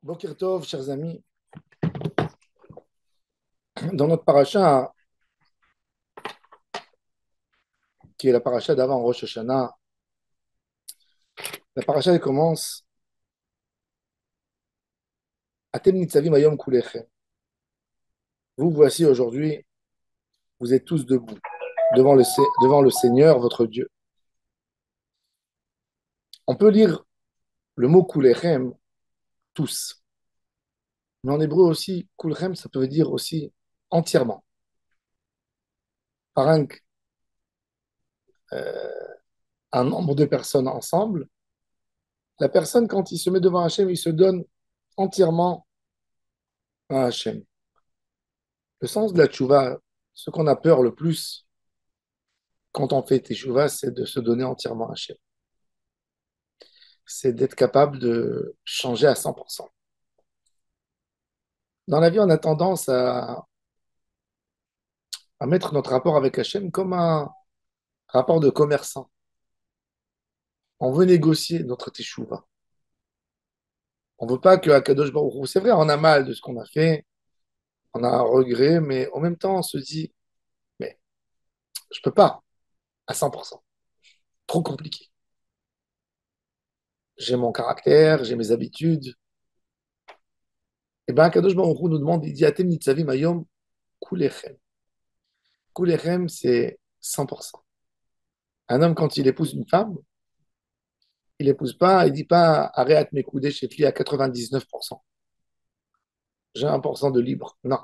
Boker Tov, chers amis, dans notre paracha, qui est la paracha d'avant Rosh Hashanah, la paracha elle commence Atem nitzavim hayom kulechem. Vous voici aujourd'hui, vous êtes tous debout devant le Seigneur, votre Dieu. On peut lire le mot kulechem, tous. Mais en hébreu aussi, kulechem, ça peut dire aussi entièrement. Par un nombre de personnes ensemble, la personne, quand il se met devant Hachem, il se donne entièrement à Hachem. Le sens de la tchouva, ce qu'on a peur le plus quand on fait teshuva, c'est de se donner entièrement à Hachem. C'est d'être capable de changer à 100%. Dans la vie, on a tendance à mettre notre rapport avec Hachem comme un rapport de commerçant. On veut négocier notre teshuva. On ne veut pas que Akadosh Baruch Hu, c'est vrai, on a mal de ce qu'on a fait, on a un regret, mais en même temps, on se dit, mais je ne peux pas à 100%. Trop compliqué. J'ai mon caractère, j'ai mes habitudes. Et bien, Akadosh Baruch Hu nous demande, il dit, Atem nitzavim hayom kulechem. Kulechem, c'est 100%. Un homme, quand il épouse une femme, il épouse pas, il dit pas arrête mes coudées chez lui à 99%. J'ai 1% de libre. Non.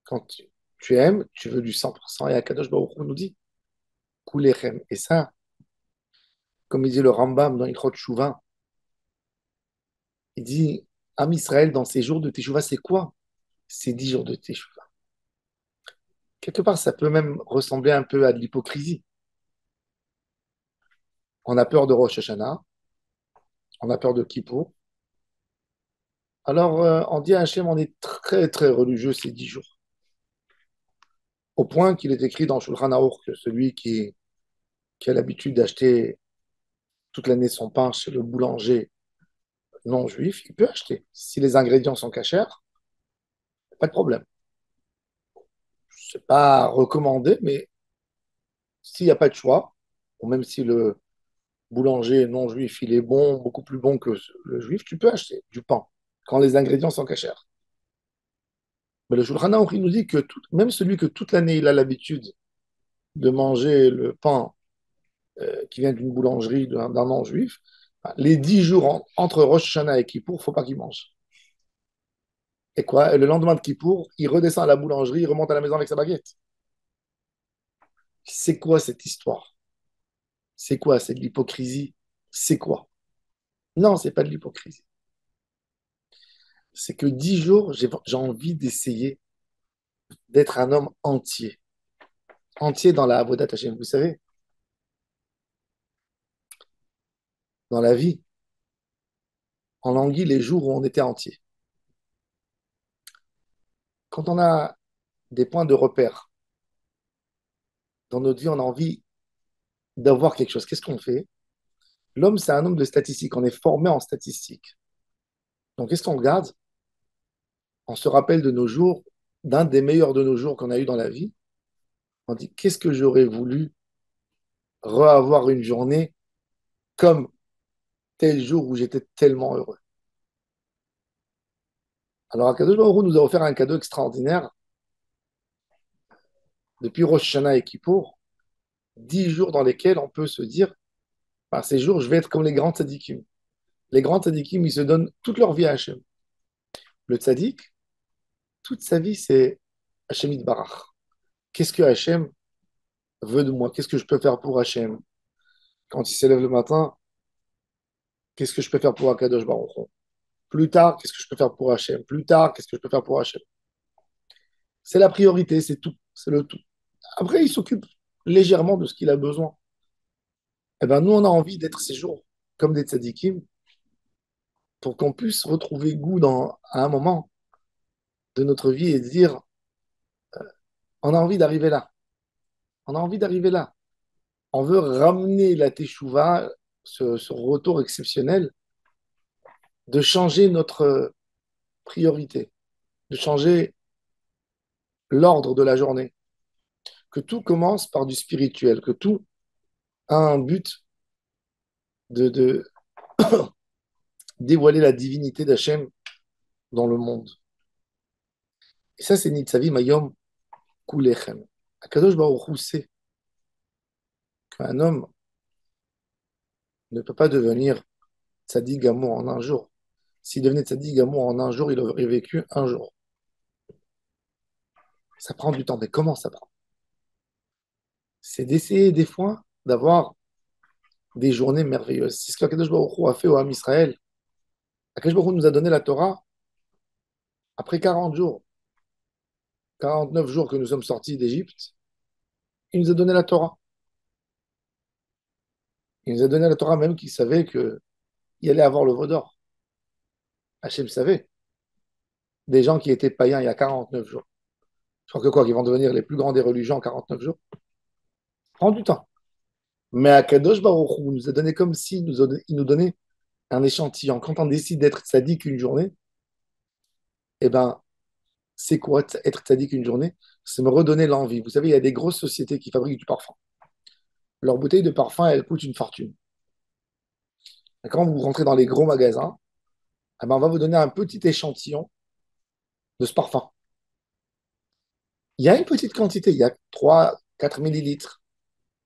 Quand tu aimes, tu veux du 100%. Et Akadosh Baruch Hu nous dit Kulechem. Et ça, comme il dit le Rambam dans Ilchot Shuvah, il dit Am Israël, dans ces jours de Teshuvah, c'est quoi? C'est 10 jours de Teshuvah. Quelque part, ça peut même ressembler un peu à de l'hypocrisie. On a peur de Rosh Hashanah, on a peur de Kippour. Alors, on dit à Hachem, on est très, très religieux ces 10 jours. Au point qu'il est écrit dans Shulchan Aruch que celui qui a l'habitude d'acheter toute l'année son pain chez le boulanger non juif, il peut acheter. Si les ingrédients sont cachers, pas de problème. C'est pas recommandé, mais s'il n'y a pas de choix, ou même si le boulanger non juif, il est bon, beaucoup plus bon que le juif, tu peux acheter du pain quand les ingrédients sont cachers. Mais le Shulchan Aruch, il nous dit que même celui que toute l'année il a l'habitude de manger le pain qui vient d'une boulangerie d'un non-juif, les 10 jours entre Rosh Hashanah et Kippour, il ne faut pas qu'il mange. Et quoi? Et le lendemain de Kippour, il redescend à la boulangerie, il remonte à la maison avec sa baguette. C'est quoi cette histoire? C'est quoi? C'est de l'hypocrisie? C'est quoi? Non, c'est pas de l'hypocrisie. C'est que 10 jours, j'ai envie d'essayer d'être un homme entier. Entier dans la Avodat Hashem. Vous savez, dans la vie, on languit les jours où on était entier. Quand on a des points de repère dans notre vie, on a envie d'avoir quelque chose. Qu'est-ce qu'on fait? L'homme, c'est un homme de statistiques. On est formé en statistiques. Donc, qu'est-ce qu'on regarde? On se rappelle de nos jours, d'un des meilleurs de nos jours qu'on a eu dans la vie. On dit, qu'est-ce que j'aurais voulu reavoir une journée comme tel jour où j'étais tellement heureux. Alors, Akadosh Baruch Hu nous a offert un cadeau extraordinaire depuis Rosh Hashanah et Kippour, 10 jours dans lesquels on peut se dire, par ces jours, je vais être comme les grands tzadikim. Les grands tzadikim, ils se donnent toute leur vie à Hachem. Le tzadik, toute sa vie, c'est Hachem Barach. Qu'est-ce que Hachem veut de moi? Qu'est-ce que je peux faire pour Hachem? Quand il s'élève le matin, qu'est-ce que je peux faire pour Akadosh Baruch Hu? Plus tard, qu'est-ce que je peux faire pour Hachem? Plus tard, qu'est-ce que je peux faire pour Hachem? C'est la priorité, c'est tout, c'est le tout. Après, il s'occupe légèrement de ce qu'il a besoin. Eh ben, nous, on a envie d'être ces jours comme des tzadikim pour qu'on puisse retrouver goût à un moment de notre vie et dire, on a envie d'arriver là. On a envie d'arriver là. On veut ramener la teshuva, ce retour exceptionnel de changer notre priorité, de changer l'ordre de la journée, que tout commence par du spirituel, que tout a un but de dévoiler la divinité d'Hachem dans le monde. Et ça, c'est Nitzavi Mayom Kulechem. Akadosh Baruch Hu sait qu'un homme ne peut pas devenir tzaddik gamour en un jour. S'il devenait tzaddik gamour en un jour, il aurait vécu un jour. Ça prend du temps. Mais comment ça prend? C'est d'essayer des fois d'avoir des journées merveilleuses. C'est ce qu'Akadosh Baruch Hu a fait au Ham Israël. Akadosh Baruch Hu nous a donné la Torah après 40 jours, 49 jours que nous sommes sortis d'Égypte. Il nous a donné la Torah. Il nous a donné la Torah même qu'il savait qu'il allait avoir le veau d'or. Hachem savait. Des gens qui étaient païens il y a 49 jours. Je crois que quoi, qu'ils vont devenir les plus grands des religions en 49 jours. Prend du temps. Mais Akadosh Baruch Hu nous a donné comme s'il il nous donnait un échantillon. Quand on décide d'être tzaddik une journée, eh ben, c'est quoi être tzaddik une journée? C'est me redonner l'envie. Vous savez, il y a des grosses sociétés qui fabriquent du parfum. Leur bouteille de parfum, elle coûte une fortune. Et quand vous rentrez dans les gros magasins, eh ben, on va vous donner un petit échantillon de ce parfum. Il y a une petite quantité, il y a 3, 4 millilitres.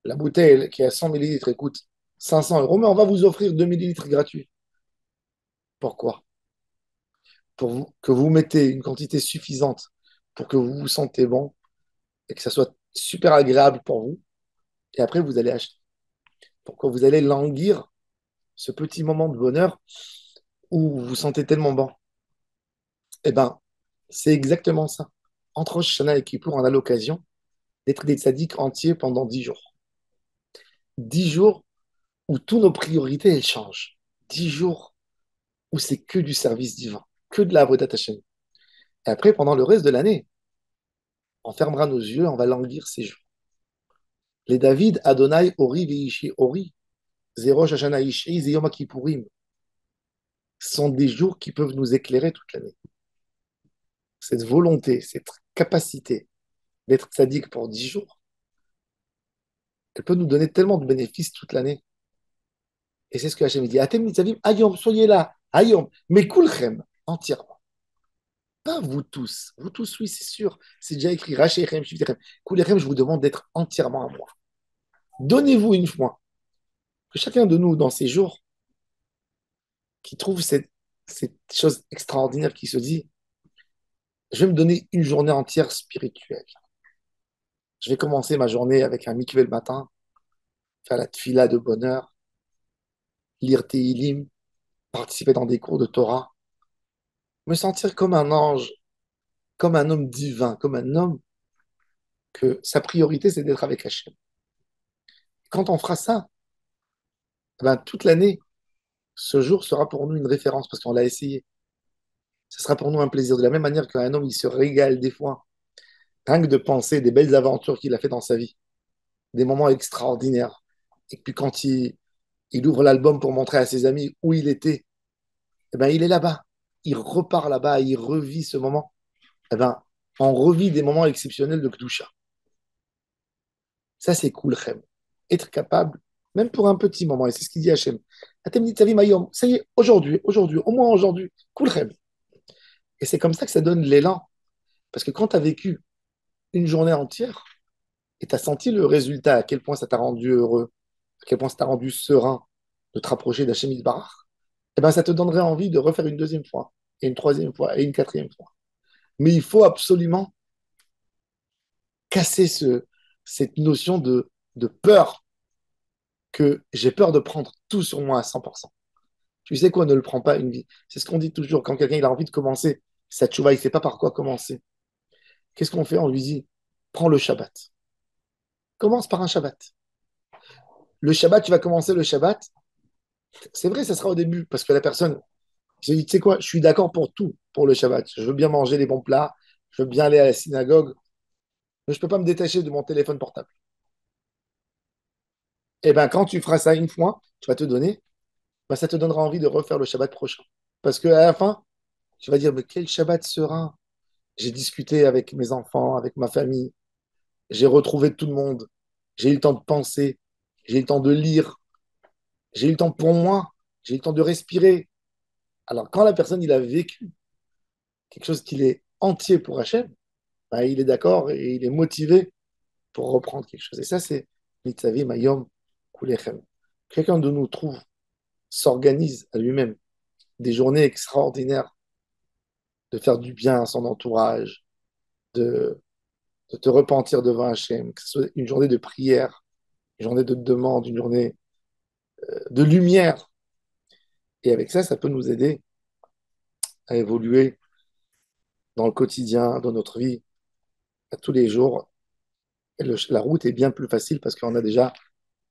La bouteille qui a 100 millilitres elle coûte 500 euros, mais on va vous offrir 2 millilitres gratuits. Pourquoi? Que vous mettez une quantité suffisante pour que vous vous sentez bon et que ça soit super agréable pour vous. Et après, vous allez acheter. Pourquoi vous allez languir ce petit moment de bonheur où vous vous sentez tellement bon. Eh bien, c'est exactement ça. Entre Rosh Hashanah et Kippour, on a l'occasion d'être des tzaddiks entiers pendant 10 jours. 10 jours où toutes nos priorités, elles changent. 10 jours où c'est que du service divin, que de la avodat Hashem. Et après, pendant le reste de l'année, on fermera nos yeux, on va languir ces jours. Les David, Adonai, Ori, Veishi, Ori, Zero, Shashana, Ishri, Zeyom Kippourim, sont des jours qui peuvent nous éclairer toute l'année. Cette volonté, cette capacité d'être tzaddik pour 10 jours, elle peut nous donner tellement de bénéfices toute l'année. Et c'est ce que Hachem dit. Atem nitzavim, ayom, soyez là, ayom, mais kulchem, entièrement. Pas vous tous. Vous tous, oui, c'est sûr. C'est déjà écrit. Rachéchem, shivtechem. Kulchem, je vous demande d'être entièrement à moi. Donnez-vous une fois. Que chacun de nous, dans ces jours, qui trouve cette chose extraordinaire qui se dit, je vais me donner une journée entière spirituelle. Je vais commencer ma journée avec un mikvé le matin, faire la tfila de bonheur, lire Tehillim, participer dans des cours de Torah, me sentir comme un ange, comme un homme divin, comme un homme que sa priorité c'est d'être avec Hachem. Quand on fera ça, ben, toute l'année, ce jour sera pour nous une référence parce qu'on l'a essayé. Ce sera pour nous un plaisir. De la même manière qu'un homme, il se régale des fois, rien que de penser des belles aventures qu'il a fait dans sa vie, des moments extraordinaires. Et puis quand il ouvre l'album pour montrer à ses amis où il était, eh ben, il est là-bas. Il repart là-bas, il revit ce moment. Eh ben, on revit des moments exceptionnels de Kdusha. Ça, c'est cool, Khem. Être capable, même pour un petit moment, et c'est ce qu'il dit Hachem. Atem nitzavim hayom. Ça y est, aujourd'hui, au moins aujourd'hui, cool, Khem. Et c'est comme ça que ça donne l'élan. Parce que quand tu as vécu une journée entière et tu as senti le résultat, à quel point ça t'a rendu heureux, à quel point ça t'a rendu serein de te rapprocher d'Hachem Yitbarach, eh ben, ça te donnerait envie de refaire une deuxième fois, et une troisième fois, et une quatrième fois. Mais il faut absolument casser cette notion de peur, que j'ai peur de prendre tout sur moi à 100%. Tu sais quoi, ne le prends pas une vie. C'est ce qu'on dit toujours quand quelqu'un il a envie de commencer sa tchouva, il ne sait pas par quoi commencer. Qu'est-ce qu'on fait? On lui dit, prends le Shabbat. Commence par un Shabbat. Le Shabbat, tu vas commencer le Shabbat. C'est vrai, ça sera au début, parce que la personne, je dis, tu sais quoi, je suis d'accord pour tout pour le Shabbat. Je veux bien manger des bons plats, je veux bien aller à la synagogue, mais je ne peux pas me détacher de mon téléphone portable. Et bien, quand tu feras ça une fois, tu vas te donner, ben, ça te donnera envie de refaire le Shabbat prochain. Parce qu'à la fin, tu vas dire, mais quel Shabbat serein. J'ai discuté avec mes enfants, avec ma famille, j'ai retrouvé tout le monde, j'ai eu le temps de penser, j'ai eu le temps de lire, j'ai eu le temps pour moi, j'ai eu le temps de respirer. Alors, quand la personne, il a vécu quelque chose qu'il est entier pour Hachem, bah, il est d'accord et il est motivé pour reprendre quelque chose. Et ça, c'est Nitzavi Mayom Kulechem. Quelqu'un de nous trouve, s'organise à lui-même des journées extraordinaires de faire du bien à son entourage, de, de te repentir devant Hachem, que ce soit une journée de prière, une journée de demande, une journée de lumière. Et avec ça, ça peut nous aider à évoluer dans le quotidien, dans notre vie, à tous les jours. Et la route est bien plus facile parce qu'on a déjà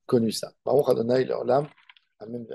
connu ça. Baruch Adonai, leur l'âme. Amen.